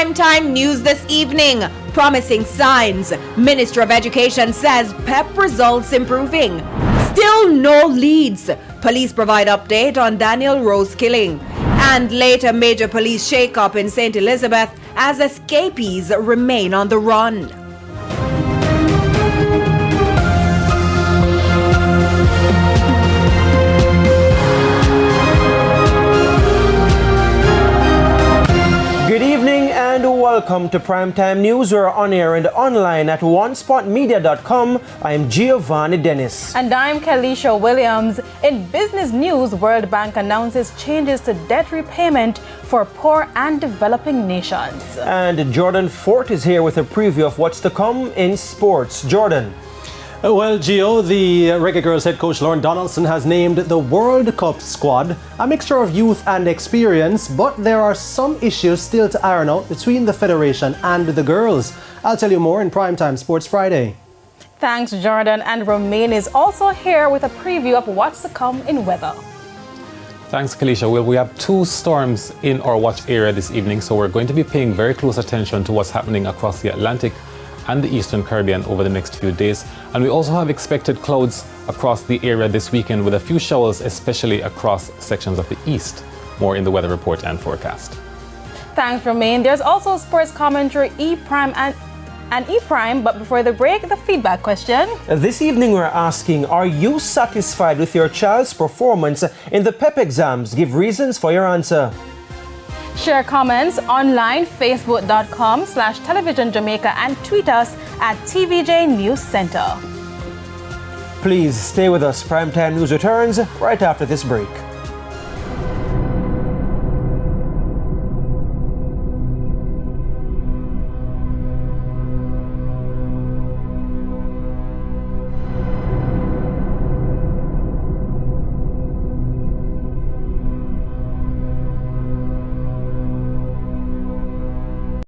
Primetime news this evening. Promising signs. Minister of Education says PEP results improving. Still no leads. Police provide update on Daniel Rose killing. And later major police shake-up in St. Elizabeth as escapees remain on the run. Good evening and welcome to Primetime News. We're on air and online at onespotmedia.com. I'm Giovanni Dennis. And I'm Kalisha Williams. In business news, World Bank announces changes to debt repayment for poor and developing nations. And Jordan Fort is here with a preview of what's to come in sports. Jordan. Well, Gio, the Reggae Girls head coach Lauren Donaldson has named the World Cup squad a mixture of youth and experience, but there are some issues still to iron out between the federation and the girls. I'll tell you more in Primetime Sports Friday. Thanks, Jordan. And Romain is also here with a preview of what's to come in weather. Thanks, Kalisha. Well, we have two storms in our watch area this evening, so we're going to be paying very close attention to what's happening across the Atlantic and the Eastern Caribbean over the next few days. And we also have expected clouds across the area this weekend with a few showers, especially across sections of the east. More in the weather report and forecast. Thanks, Romain. There's also sports commentary, E-Prime and E-Prime, but before the break, the feedback question. This evening we're asking, are you satisfied with your child's performance in the PEP exams? Give reasons for your answer. Share comments online, facebook.com/television Jamaica, and tweet us at TVJ News Center. Please stay with us. Primetime News returns right after this break.